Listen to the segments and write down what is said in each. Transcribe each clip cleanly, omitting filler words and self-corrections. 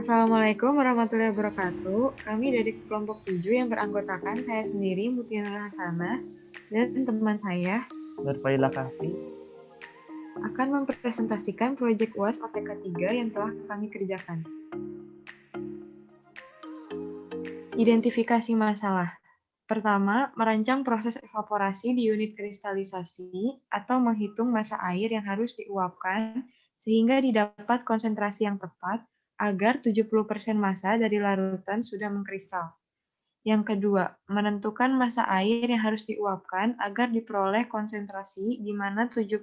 Assalamualaikum warahmatullahi wabarakatuh. Kami dari kelompok 7 yang beranggotakan saya sendiri, Mutia Nur Hasanah, dan teman saya Nurfailah Kahfi. akan mempresentasikan proyek UAS OTK 3 yang telah kami kerjakan. Identifikasi masalah. Pertama, merancang proses evaporasi di unit kristalisasi atau menghitung massa air yang harus diuapkan sehingga didapat konsentrasi yang tepat agar 70% massa dari larutan sudah mengkristal. Yang kedua, menentukan massa air yang harus diuapkan agar diperoleh konsentrasi di mana 70%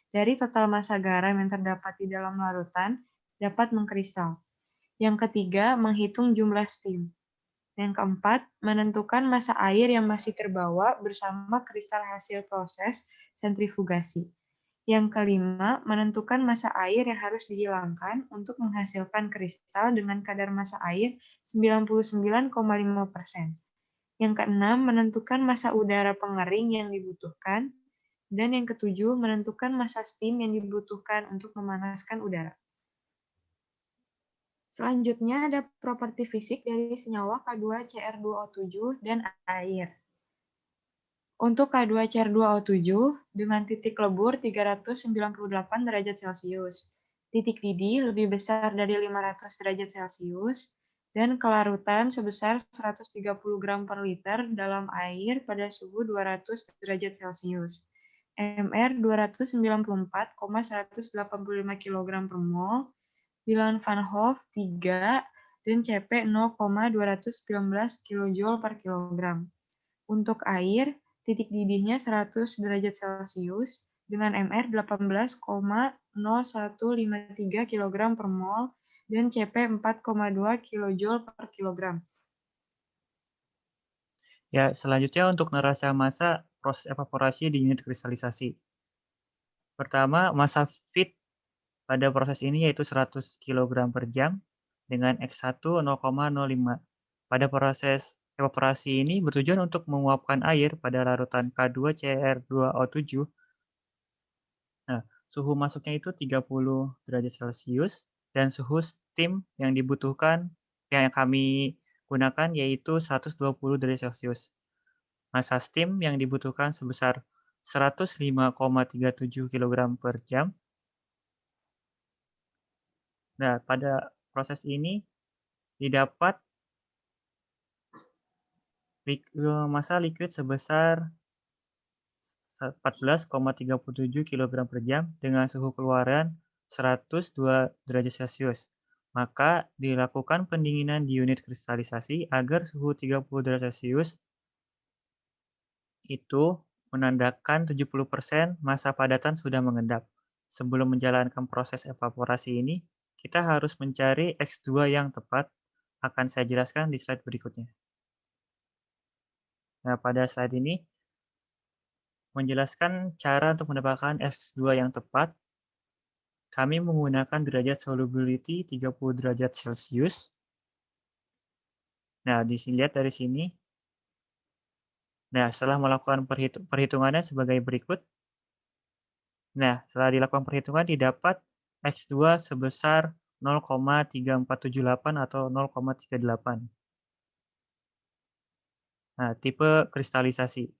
dari total massa garam yang terdapat di dalam larutan dapat mengkristal. Yang ketiga, menghitung jumlah steam. Yang keempat, menentukan massa air yang masih terbawa bersama kristal hasil proses sentrifugasi. Yang kelima, menentukan massa air yang harus dihilangkan untuk menghasilkan kristal dengan kadar massa air 99,5%. Yang keenam, menentukan massa udara pengering yang dibutuhkan. Dan yang ketujuh, menentukan massa steam yang dibutuhkan untuk memanaskan udara. Selanjutnya ada properti fisik dari senyawa K2CR2O7 dan air. Untuk K2CR2O7 dengan titik lebur 398 derajat Celcius, titik didih lebih besar dari 500 derajat Celcius, dan kelarutan sebesar 130 gram per liter dalam air pada suhu 200 derajat Celcius. MR 294,185 kg per mol, bilangan Van Hoff 3, dan CP 0,219 kJ per kilogram. Untuk air, titik didihnya 100 derajat Celcius dengan MR 18,0153 kg per mol dan CP 4,2 kJ per kilogram. Ya, selanjutnya untuk neraca massa proses evaporasi di unit kristalisasi. Pertama, massa feed pada proses ini yaitu 100 kg per jam dengan X1 0,05. Pada proses evaporasi ini bertujuan untuk menguapkan air pada larutan K2CR2O7. Nah, suhu masuknya itu 30 derajat Celcius dan suhu steam yang dibutuhkan yang kami gunakan yaitu 120 derajat Celcius. Massa steam yang dibutuhkan sebesar 105,37 kg per jam. Nah, pada proses ini didapat massa liquid sebesar 14,37 kg per jam dengan suhu keluaran 102 derajat Celcius. Maka dilakukan pendinginan di unit kristalisasi agar suhu 30 derajat Celcius itu menandakan 70% massa padatan sudah mengendap. Sebelum menjalankan proses evaporasi ini, kita harus mencari X2 yang tepat. Akan saya jelaskan di slide berikutnya. Nah, pada slide ini menjelaskan cara untuk mendapatkan X2 yang tepat. Kami menggunakan derajat solubility 30 derajat Celcius. Nah, dilihat dari sini. Nah, setelah melakukan perhitungannya sebagai berikut. Nah, setelah dilakukan perhitungan didapat X2 sebesar 0,3478 atau 0,38. Nah, tipe kristalisasi.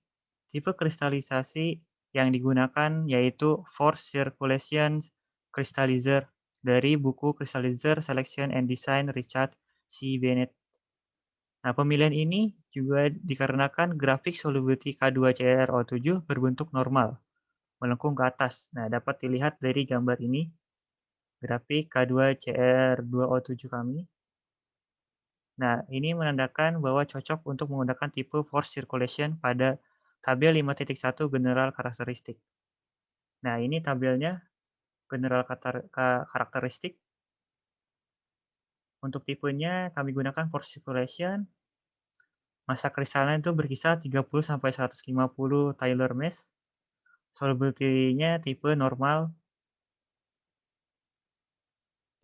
Tipe kristalisasi yang digunakan yaitu Forced Circulation Crystallizer dari buku Crystallizer Selection and Design Richard C. Bennett. Nah, pemilihan ini juga dikarenakan grafik solubility K2CrO7 berbentuk normal, melengkung ke atas. Nah, dapat dilihat dari gambar ini, grafik K2CrO7 kami. Nah, ini menandakan bahwa cocok untuk menggunakan tipe forced circulation pada tabel 5.1 general karakteristik. Nah, ini tabelnya general karakteristik. Untuk tipenya kami gunakan forced circulation. Massa kristalnya itu berkisar 30 sampai 150 Taylor mesh. Solubility-nya tipe normal.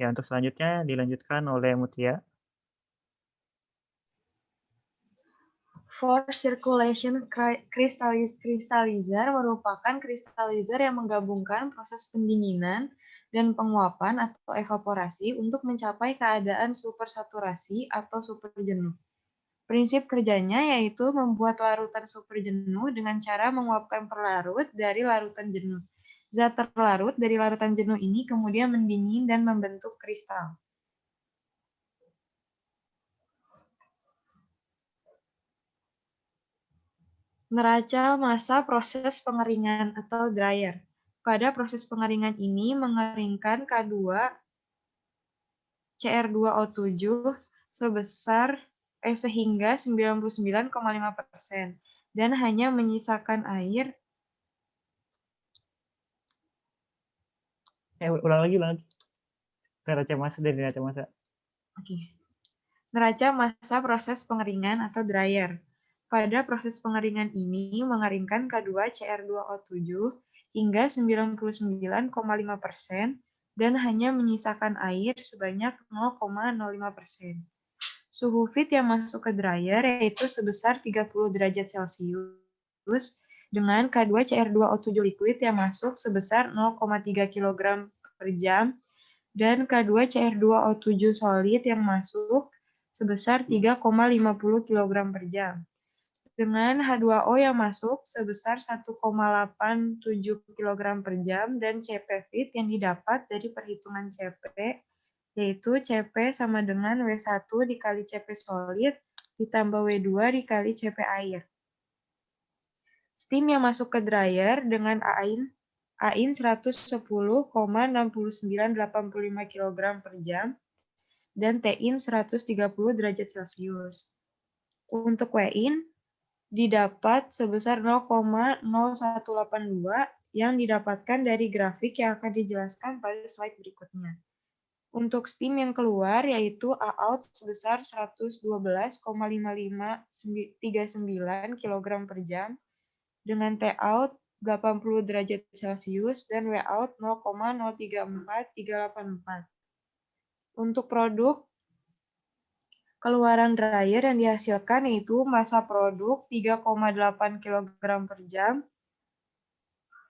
Ya, untuk selanjutnya dilanjutkan oleh Mutia. Forced Circulation Crystallizer merupakan crystallizer yang menggabungkan proses pendinginan dan penguapan atau evaporasi untuk mencapai keadaan supersaturasi atau superjenuh. Prinsip kerjanya yaitu membuat larutan superjenuh dengan cara menguapkan pelarut dari larutan jenuh. Zat terlarut dari larutan jenuh ini kemudian mendingin dan membentuk kristal. Neraca massa proses pengeringan atau dryer. Pada proses pengeringan ini mengeringkan K2 Cr2O7 sehingga 99,5% dan hanya menyisakan air. Ulang lagi. Neraca massa dari neraca massa. Oke. Neraca massa proses pengeringan atau dryer. Pada proses pengeringan ini mengeringkan K2Cr2O7 hingga 99,5% dan hanya menyisakan air sebanyak 0,05%. Suhu feed yang masuk ke dryer yaitu sebesar 30 derajat Celcius dengan K2Cr2O7 liquid yang masuk sebesar 0,3 kg per jam dan K2Cr2O7 solid yang masuk sebesar 3,50 kg per jam. Dengan H2O yang masuk sebesar 1,87 kg per jam dan CP feed yang didapat dari perhitungan CP yaitu CP sama dengan W1 dikali CP solid ditambah W2 dikali CP air. Steam yang masuk ke dryer dengan AIN 110,6985 kg per jam dan TIN 130 derajat Celcius. Untuk WIN didapat sebesar 0,0182 yang didapatkan dari grafik yang akan dijelaskan pada slide berikutnya. Untuk steam yang keluar yaitu A-out sebesar 112,5539 kg per jam dengan T-out 80 derajat Celcius dan W-out 0,034384. Untuk produk keluaran dryer yang dihasilkan yaitu massa produk 3,8 kg per jam,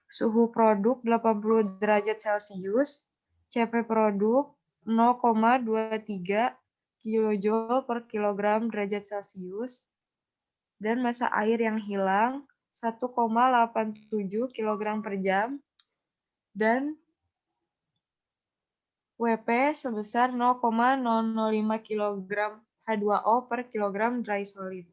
suhu produk 80 derajat Celcius, CP produk 0,23 kJ per kilogram derajat Celcius, dan massa air yang hilang 1,87 kg per jam, dan WP sebesar 0,005 kg H2O per kilogram dry solid.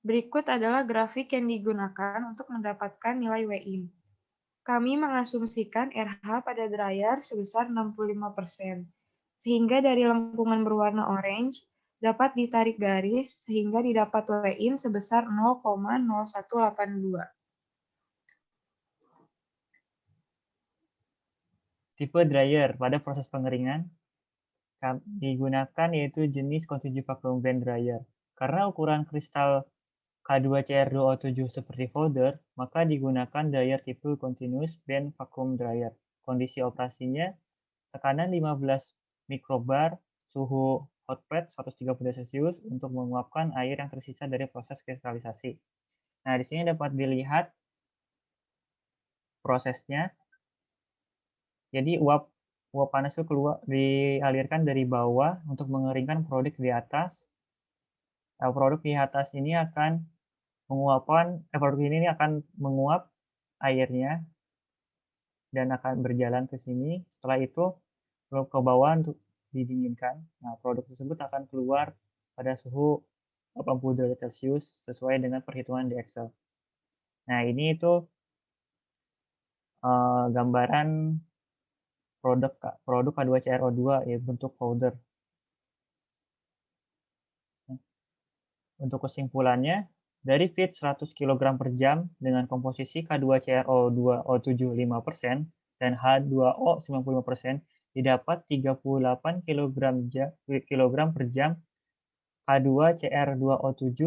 Berikut adalah grafik yang digunakan untuk mendapatkan nilai WIN. Kami mengasumsikan RH pada dryer sebesar 65%, sehingga dari lengkungan berwarna orange dapat ditarik garis sehingga didapat WIN sebesar 0,0182. Tipe dryer pada proses pengeringan digunakan yaitu jenis continuous vacuum band dryer. Karena ukuran kristal K2Cr2O7 seperti powder, maka digunakan dryer tipe continuous band vacuum dryer. Kondisi operasinya tekanan 15 mikrobar, suhu hot plate 130 Celcius untuk menguapkan air yang tersisa dari proses kristalisasi. Nah, di sini dapat dilihat prosesnya. Jadi uap panas itu dialirkan dari bawah untuk mengeringkan produk di atas. Nah, produk di atas ini akan produk ini akan menguap airnya dan akan berjalan ke sini. Setelah itu ke bawah untuk didinginkan. Nah, produk tersebut akan keluar pada suhu 80 derajat Celcius sesuai dengan perhitungan di Excel. Nah, ini itu gambaran produk K2CrO2 ya bentuk powder. Untuk kesimpulannya, dari feed 100 kg per jam dengan komposisi K2CrO2O7 5% dan H2O 95% didapat 38 kg per jam K2Cr2O7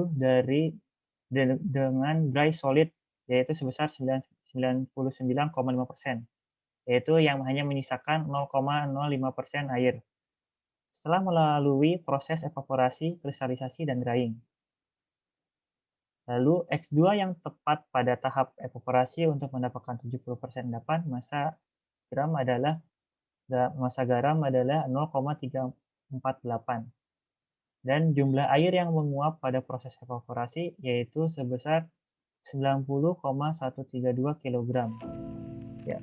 dengan dry solid yaitu sebesar 99,5%, yaitu yang hanya menyisakan 0,05% air setelah melalui proses evaporasi, kristalisasi, dan drying. Lalu X2 yang tepat pada tahap evaporasi untuk mendapatkan 70% endapan, massa garam adalah 0,348 dan jumlah air yang menguap pada proses evaporasi yaitu sebesar 90,132 kg. Ya,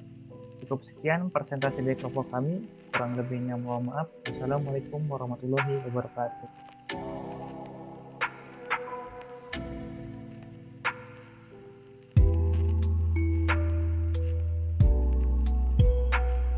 cukup sekian presentasi dari kelompok kami. Kurang lebihnya mohon maaf. Wassalamualaikum warahmatullahi wabarakatuh.